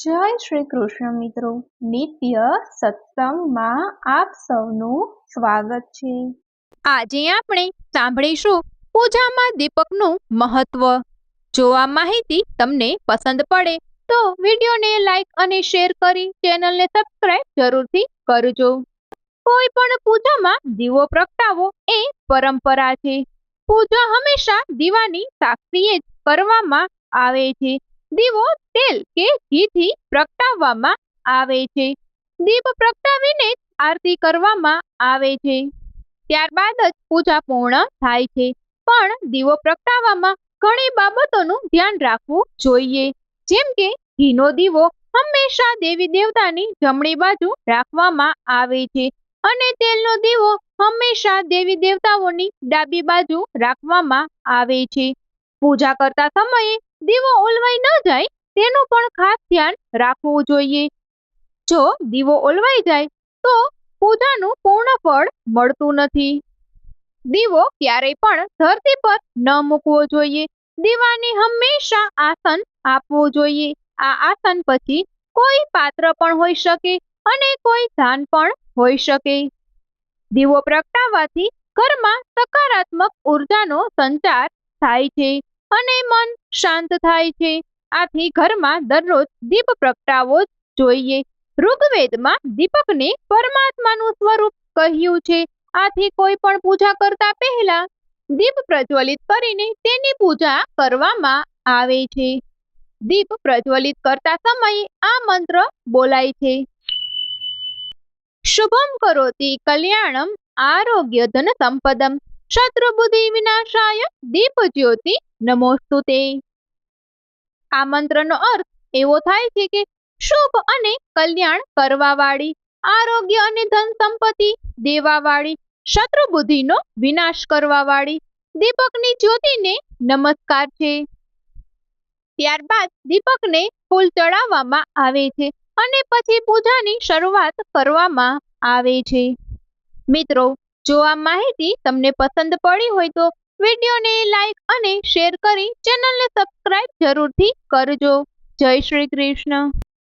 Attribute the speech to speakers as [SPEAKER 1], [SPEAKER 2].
[SPEAKER 1] જય શ્રી કૃષ્ણ મિત્રો, નિત્ય સત્સંગમાં આપ સૌનું સ્વાગત છે।
[SPEAKER 2] આજે આપણે સાંભળીશું પૂજામાં દીપકનું મહત્વ। જો આ માહિતી તમને પસંદ પડે તો વિડીયોને લાઈક અને શેર કરી ચેનલને સબસ્ક્રાઇબ જરૂરથી કરજો। કોઈ પણ પૂજામાં દીવો પ્રગટાવવો એ પરંપરા છે। પૂજા હંમેશા દીવાની સાક્ષીએ જ કરવામાં આવે છે। દીવો તેલ કે ઘીથી પ્રગટાવવામાં આવે છે। દીપ પ્રગટાવીને જ આરતી કરવામાં આવે છે। ત્યારબાદ જ પૂજા પૂર્ણ થાય છે। પણ દીવો પ્રગટાવવામાં ઘણી બાબતોનું ધ્યાન રાખવું જોઈએ, જેમ કે ઘીનો દીવો હંમેશા દેવી દેવતાની જમણી બાજુ રાખવામાં આવે છે અને તેલનો દીવો હંમેશા દેવી દેવતાઓની ડાબી બાજુ રાખવામાં આવે છે। પૂજા કરતા સમયે દીવો ઓલવાઈ ન જાય તેનું પણ ખાસ ધ્યાન રાખવું જોઈએ। જો દીવો ઓલવાઈ જાય તો પૂજાનું પૂર્ણ ફળ મળતું નથી। દીવો ક્યારેય પણ ધરતી પર ન મૂકવો જોઈએ। દીવાની હંમેશા આસન આપવું જોઈએ। આ આસન પછી કોઈ પાત્ર પણ હોઈ શકે અને કોઈ ધાન પણ હોઈ શકે। દીવો પ્રગટાવવાથી ઘરમાં સકારાત્મક ઉર્જાનો સંચાર થાય છે અને મન શાંત થાય છે। આથી ઘરમાં દરરોજ દીપ પ્રગટાવવો જ જોઈએ। ઋગ્વેદમાં દીપકને પરમાત્માનું સ્વરૂપ કહ્યું છે। આથી કોઈ પણ પૂજા કરતા પહેલા દીપ પ્રજ્વલિત કરીને તેની પૂજા કરવામાં આવે છે। દીપ પ્રજ્વલિત કરતા સમયે આ મંત્ર બોલાય છે, શુભમ કરોતિ કલ્યાણમ આરોગ્ય ધન સંપદમ શત્રુ બુદ્ધિ વિનાશાય દીપ જ્યોતિ નમોસ્તુતે। આ મંત્રનો અર્થ એવો થાય છે કે શુભ અને કલ્યાણ કરવા વાળી, આરોગ્ય અને ધન સંપત્તિ દેવા વાળી, શત્રુ બુદ્ધિનો વિનાશ કરવા વાળી દીપકની જ્યોતિને નમસ્કાર છે। ત્યારબાદ દીપકને ફૂલ ચડાવવામાં આવે છે અને પછી પૂજાની શરૂઆત કરવામાં આવે છે। મિત્રો, જો આ માહિતી તમને પસંદ પડી હોય તો વિડીયોને લાઈક અને શેર કરી ચેનલને સબસ્ક્રાઇબ જરૂરથી કરજો। જય શ્રી કૃષ્ણ।